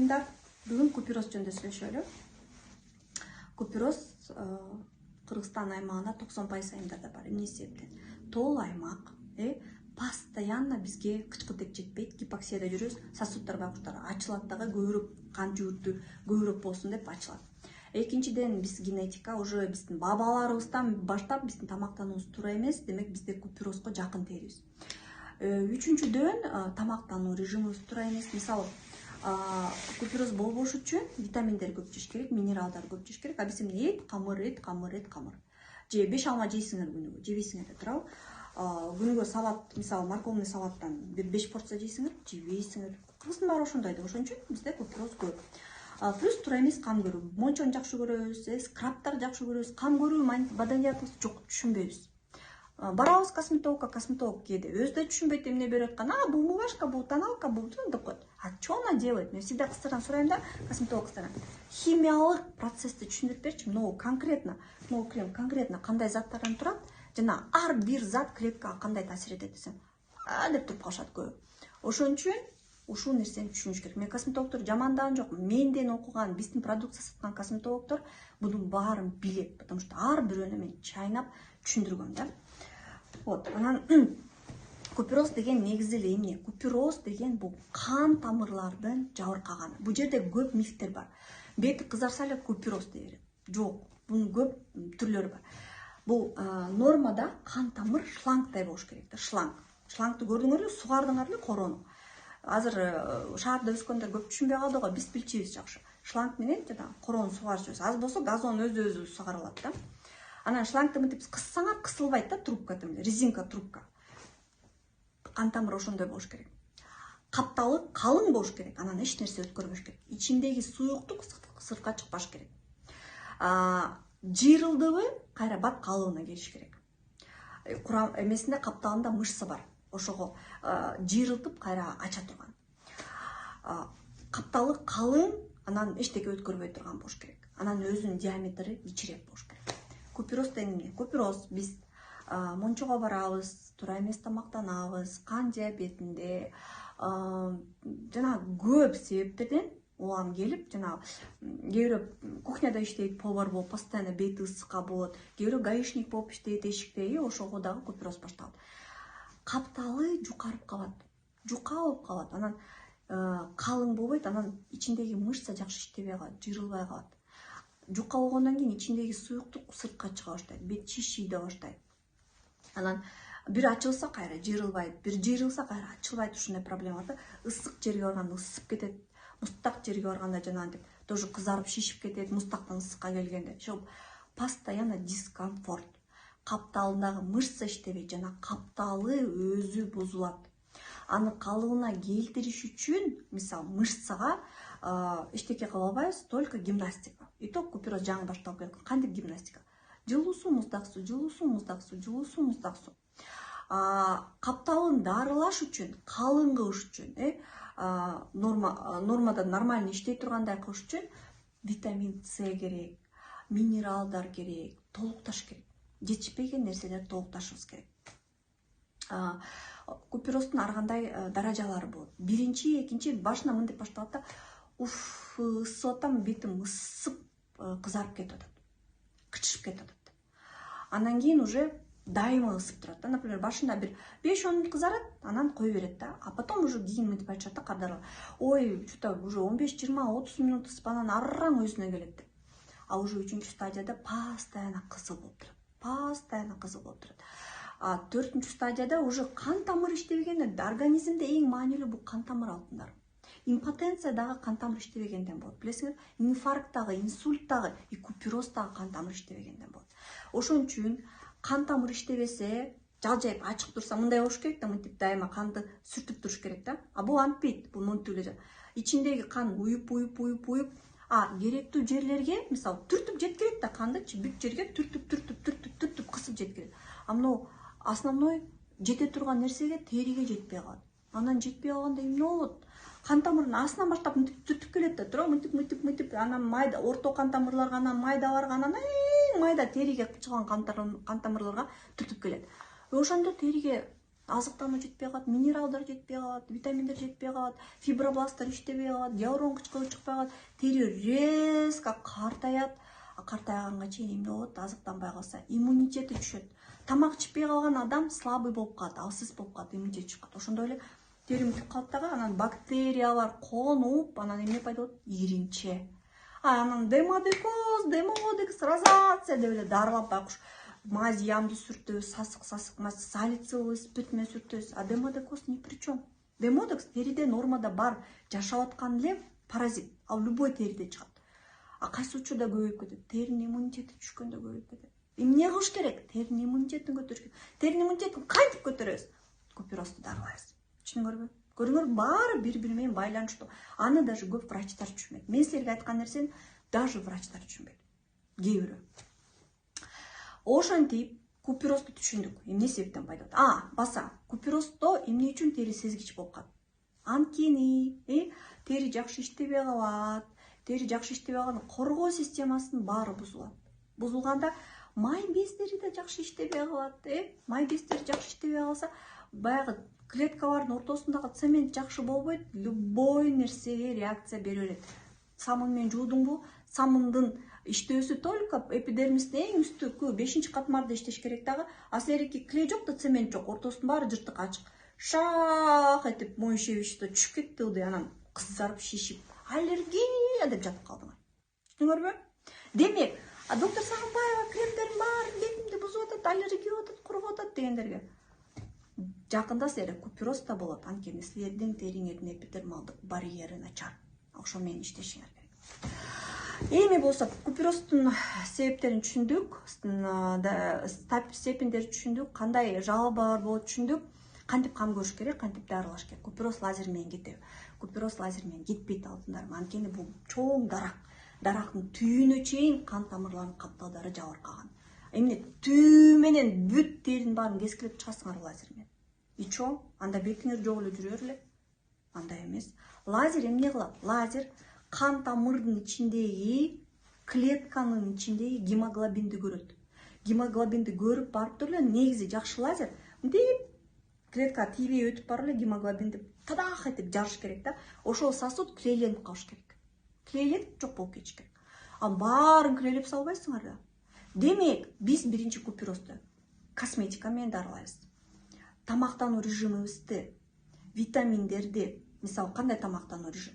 Аймандар, бүгүн купероз жөнүндө сүйлөшөлү. Купероз Кыргызстан аймагында 90% айымдарда бар. Эмне себептен? Тол аймак, постоянно бизге кычкылтек жетпейт, гипоксияда жүрөбүз, сосудтар байкуштар ачылат дагы, көбүрөөк кан жүгүртүү көбүрөөк болсун деп ачылат. Экинчиден, биз генетика уже биздин бабаларыбыздан баштап биздин тамактануубуз туура эмес, демек бизде куперозго жакын терибиз. Үчүнчүдөн, тамактануу режимибиз туура эмес. Мисалы, купероз болбош үчүн витаминдер көп жеш керек, минералдар көп жеш керек. А биз эмне? Эт, камыр. Же 5 алма жейсиңер күнүгө, жебейсиңер да туурабы? Күнүгө салат, мисалы, морковный салаттан бир 5 порция жейсиңер, жебейсиңер. Кыргыздын баары ошондой да, ошон үчүн бизде купероз көп. Плюс туура эмес кам көрүү. Мончону жакшы көрөбүз, скрабтарды жакшы көрөбүз. Кам көрүү маданиятыбыз жок, түшүнбөйбүз. Барабыз косметологко кээде өзү да түшүнбөйт эмне берип аткан. Бул мулашка, бул тоналка, бул деп коет. А что она делает? Мен всегда кыздардан сурайм да, косметолог кыздардан. Химиялык процессти түшүндүрүп берчи. Могу крем конкретно кандай заттардан турат, жана ар бир зат клеткага кандай таасир этет десем, деп туруп калышат көбү. Ошон үчүн ушул нерсени түшүнүш керек. Мен косметологдор жамандаган жокмун. Менден окуган, биздин продукция саткан косметологдор мунун баарын билет, потому что ар бирөөнө мен чайнап түшүндүргөм да. Анан купероз деген негизи эле эмне? Купероз деген бул кан тамырлардын жабыркаганы. Бул жерде көп мифтер бар. Бети кызарса эле купероз дей берет. Жок, бунун көп түрлөрү бар. Бул нормада кан тамыр шлангдай болуш керек да, шланг. Шлангты көрдүңөрбү? Сугардыңар эле короону. Азыр шаарда өскөндөр көп түшүнбөй калды го, биз билчүбүз жакшы. Шланг менен жана короону сугарып жүрөбүз. Аз болсо газон өзү сугарылат да. Анан шлангты мынтип кыссаңар, кысылбайт да, трубка демде, резинка трубка. Кан тамыр ошондой болуш керек. Капталы калың болуш керек, анан эч нерсе өткөрбөш керек. Ичиндеги суюктук сыртка чыкпаш керек. Жыйрылдыбы кайра бат калыбына келиш керек. Курам эмесинде капталында мышца бар. Ошого жыйрылтып кайра ача турган. Капталы калың, анан эчтеке өткөрбөй турган болуш керек. Анан өзүнүн диаметри кичирээк болуш керек. Купероз деген эмне? Купероз биз мончого барабыз, туура эмес тамактанабыз, кан диабетинде жана көп себептерден улам келип, жана кээ бирөө кухняда иштейт, повар болуп, постоянно бети ысыкка болот, кээ бирөө гаишник болуп иштейт эшикте, ошого дагы купероз башталат. Капталы жукарып калат, жука болуп калат, анан калың болбойт, анан ичиндеги мышца жакшы иштебей калат, жыйрылбай калат. Жука болгондон кийин ичиндеги суюктук сыртка чыга баштайт, бет шишийде баштайт. Анан бир ачылса кайра жыйрылбайт, бир жыйрылса кайра ачылбайт, ушундай проблема бар. Ысык жерге барганда ысып кетет, муздак жерге барганда жана антип тоже кызарып шишип кетет, муздактан ысыкка келгенде. Ошо постоянно дискомфорт. Капталындагы мышца иштебейт жана капталы өзү бузулат. Аны калыбына келтириш үчүн, мисалы, мышцага эчтеке кыла албайбыз, только гимнастика. И то купероз жаңы башталып кеткен. Кантип гимнастика? Жылуу суу, муздак суу, жылуу суу, муздак суу, жылуу суу, муздак суу. Капталын дарылаш үчүн, калың кылыш үчүн, нормада нормально иштей тургандай кылыш үчүн витамин С керек, минералдар керек, толукташ керек. Жетишпеген нерселерди толукташыбыз керек. Купероздун ар кандай даражалары болот. Биринчи, экинчи, башына мынтип башталат да, ысып атам, бетим ысып, кызарып кетип атат, кычышып кетип атат. Андан кийин уже дайыма ысып турат да. Например, башында бир 5-10 мүнөт кызарат, анан кое берет да. А потом уже кийин мынтип айтышат да кардарлар. Ой, что-то уже 15-20-30 мүнөт ысып анан арраң өзүнө келет деп. А уже 3-чү стадияда постоянно кызыл болуп турат. Постоянно кызыл болуп турат. 4-чү стадияда уже кан тамыр иштебегенден, организмде эң маанилүү бул кан тамыр алтындар. Импотенция дагы кан тамыр иштебегенден болот. Билесиңер, инфаркт дагы, инсульт дагы, и купероз дагы кан тамыр иштебегенден болот. Ошон үчүн кан тамыр иштебесе, жалжайып ачык турса, мындай болуш керек да, мынтип дайыма канды сүртүп туруш керек да. А бул антпейт, бул монтип эле ичиндеги кан уюп, керектүү жерлерге, мисалы, түртүп жеткирет да кандычы, бүт жерге түртүп кысып жеткирет. А мына основной жете турган нерсеге, териге жетпей калат. Анан жетпей калганда эмне болот? Кан тамырын астынан баштап мынтип түртүп келет да, тура мынтип, анан майда, орто кан тамырларга, анан майда барганан эң майда териге чыган кан тамырларга түртүп келет. Ошондо териге азыктануу жетпей калат, минералдар жетпей калат, витаминдер жетпей калат, фибробласттар иштебей калат, гиалурон кычкырыгы чыкпай калат, тери резко картаят. Картайганга чейин эмне болот? Азыктанбай калса иммунитети түшөт. Тамак ичпей калган адам слабый болуп калат, алсыз болуп калат, иммунитет чыкат. Ошондой эле терим түк калат дагы, анан бактериялар конуп, анан эмне пайда болот? Иринче. Анан демодекс, розация деп эле дарылап байкуш мазь ямды сүртөбүз, сасык мазь, салициловый спирт менен сүртөбүз. А демодекс ни при чем? Демодекс териде нормада бар, жашап аткан эле паразит. Ал любой териде чыгат. А кайсы учурда көбөйүп кетет? Теринин иммунитети түшкөндө көбөйүп кетет. Эмне кылыш керек? Теринин иммунитетин көтөрүш керек. Теринин иммунитетин кантип көтөрөбүз? Купюрозду дарылайбыз. Түшүндүңөрбү? Көрүңөр, баары бири-бири менен байланыштуу. Аны даже көп врачтар түшүнбөйт. Мен силерге айткан нерсени даже врачтар түшүнбөйт. Кээ бирөө. Ошентип купюрозду түшүндүк. Эмне себептен пайда болот? Баса, купюроздо эмне үчүн тери сезгич болуп калат? Анткени, тери жакшы иштебей калат. Тери жакшы иштебей калганда коргоо системасынын баары бузулат. Бузулганда май бездери да жакшы иштебей калат. Май бездери жакшы иштебей калса, баягы клеткалардын ортосундагы цемент жакшы болбойт, любой нерсеге реакция бере берет. Самын менен жуудуңбу? Самындын иштөөсү только эпидермистин эң үстүкү 5-катмарда иштеш керек дагы. А силердики клей жок да цемент жок, ортосунун баары жыртык ачык. Шах этип моющее вещество түшүп кетти ылдый, анан кызарып шишип, аллергия деп жатып калдыңар. Түшүндүңөрбү? Демек, доктор Сагынбаева кремдерин баарын бетимди бузуп атат, аллергия болуп атат, куруп атат дегендерге жакында силерде купюроз да болот. Анткени силердин териңердин эпидермалдык барьери начар. Ошо менен иштешиңер керек. Эми болсо купюроздун себептерин түшүндүк, степендерин түшүндүк, кандай жалобалар болот түшүндүк, кантип кам көрүш керек, кантип дарылаш керек. Купюроз лазер менен кетеби? Купюроз лазер менен кетпейт алтындарым. Анткени бул чоң дарак. Дарактын түйүнө чейин кан тамырларынын капталдары жабыркаган. Эмне түйү менен бүт теринин баарын кескилеп чыгасыңар лазер менен. И чо? Анда бетиңер жок эле жүрөр эле. Андай эмес. Лазер эмне кылат? Лазер кан тамырдын ичиндеги клетканын ичиндеги гемоглобинди көрөт. Гемоглобинди көрүп барып туруп эле негизи жакшы лазер мынтип клетка тийбей өтүп барып эле гемоглобинди тадах этип жарыш керек да. Ошол сосуд клейленип калыш керек. Клейленип жок болуп кетиш керек. А баарын клейлеп салбайсыңар да. Демек, биз биринчи купюрозду косметика менен дарылайбыз. Тамактануу режимибизди, витаминдерди, мисалы кандай тамактануу режим?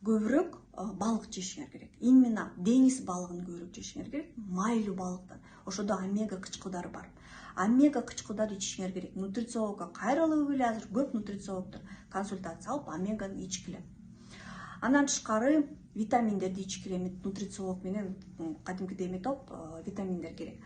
Көбүрөөк балык жешиңер керек. Именно деңиз балыгын көбүрөөк жешиңер керек. Майлуу балыктан. Ошодо омега кычкылдары бар. Омега кычкылдары ичишиңер керек. Нутрициологко кайрылып эле азыр көп нутрициологдор консультация алып омеганы ичкиле. Андан тышкары витаминдерди ичкиле. Нутрициолог менен кадимкидей метод витаминдер керек.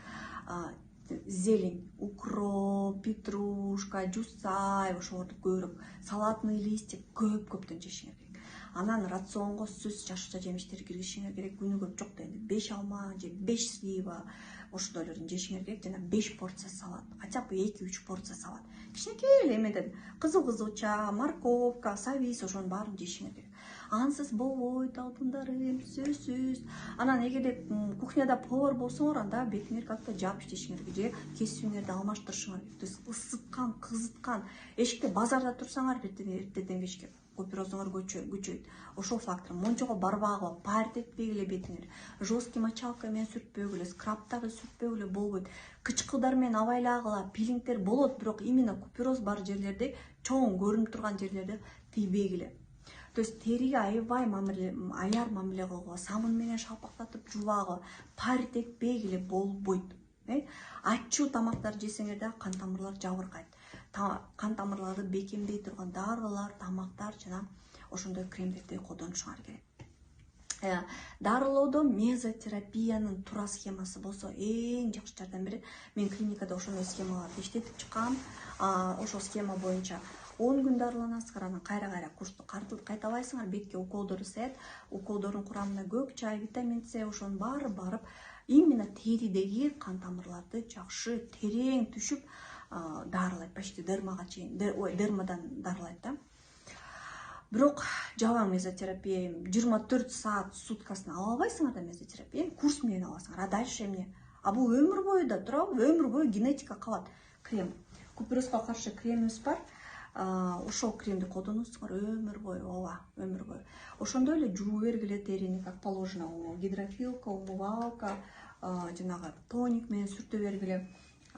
Зелень, укроп, петрушка, жусай, ошолорду көбүрөөк, салатный листик көптөн жешиңер керек. Анан рационго сүт, жашылча жемиштерди киргизишиңер керек. Күнүгө жок дегенде 5 алма же 5 слива ошондойлордун жешиңер керек. Жана 5 порция салат, хотя бы 2-3 порция салат. Кичинекей эле эмеден кызыл-кызылча, морковка, сабиз ошонун баарын жешиңер керек. Ансыз болбойт алтындарым, сөзсүз. Анан эгерде кухняда повар болсоңор, анда бетиңер как-то жаап иштешиңер керек же кесүүңөрдү алмаштырышыңар керек. То есть ысыткан, кызыткан. Эшикте базарда турсаңар эртеден кечке купюрозуңар күчөйт. Ошол фактор. Мончого барбагыла, парит этпегиле бетиңер. Жесткий мочалка менен сүртпөгүлө, скрабтарды сүртпөгүлө болбойт. Кычкылдар менен абайлагыла, пилингдер болот, бирок именно купюроз бар жерлерде, чоң көрүнүп турган жерлерде тийбегиле. То есть териге аябай аяр мамиле кылгыла, самын менен шалпактатып жубагыла, парит этпегиле болбойт. Ачуу тамактар жесеңер да кан тамырлар жабыркайт. Кан тамырларды бекемдей турган дарылар, тамактар жана ошондой кремдерди колдонушуңар керек. Дарылоодо мезотерапиянын туура схемасы болсо эң жакшы жардам берет. Мен клиникада ошондой схемаларды иштетип чыккам. Ошол схема боюнча 10 күн дарыланасыңар, анан кайра курсту кайталайсыңар, бетке уколдорду саят. Уколдордун курамына көк чай, витамин С, ошонун баары барып, именно теридеги кан тамырларды жакшы терең түшүп дарылайт, почти дермага чейин, дермадан дарылайт да. Бирок жабаң мезотерапия 24 саат суткасына ала албайсыңар да мезотерапия. Курс менен аласыңар. А дальше эмне? Бул өмүр бою да турабы? Өмүр бою генетика калат. Крем. куперозго каршы кремибиз бар. Ошол кремди колдоносуңар өмүр бою, ооба, өмүр бою. Ошондой эле жуу бергиле терини как положено, гидрофилка, умывалка, жанагы тоник менен сүртө бергиле.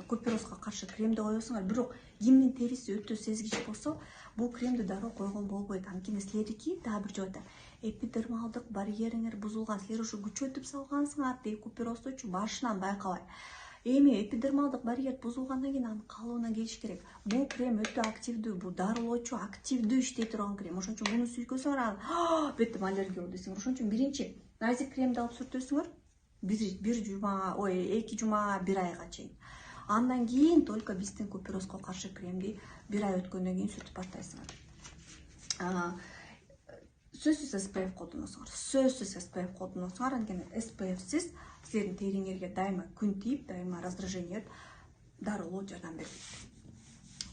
Куперозго каршы кремди коесуңар, бирок кимдин териси өтө сезгич болсо, бул кремди дароо койгон болбойт. Анткени силердики дагы бир жолу эпидермалдык барьериңер бузулган, силер ушу күчөтүп салгансыңар дейт купероздочу башынан байкабай. Эми эпидермалдык барьер бузулгандан кийин анын калыбына келиш керек. Бул крем өтө активдүү, бул дарылоочу, активдүү иштей турган крем. Ошон үчүн муну сүйкөсөңөр анан беттим аллергия болду десеңер. Ошон үчүн биринчи назик кремди алып сүртөсүңөр. Бир жума, 2 жума, 1 айга чейин. Андан кийин только биздин куперозго каршы кремди 1 ай өткөндөн кийин сүртүп баштайсыңар. Сөзсүз SPF колдоносуңар. Сөзсүз SPF колдоносуңар. Анткени SPF'сиз силердин териңерге дайыма күн тийип, дайыма раздражение дарылоо жардам берет.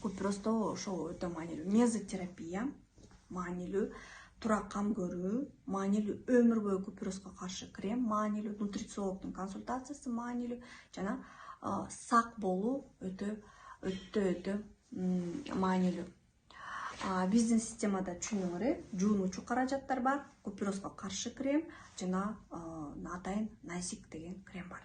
Купероздо ошол өтө маанилүү. Мезотерапия маанилүү, туура кам көрүү маанилүү, өмүр бою куперозго каршы крем маанилүү, нутрициологдун консультациясы маанилүү жана сак болуу өтө маанилүү. Биздин системада түшүнүңөр, жуунуучу каражаттар бар, куперозго каршы крем жана атайын назик деген крем бар.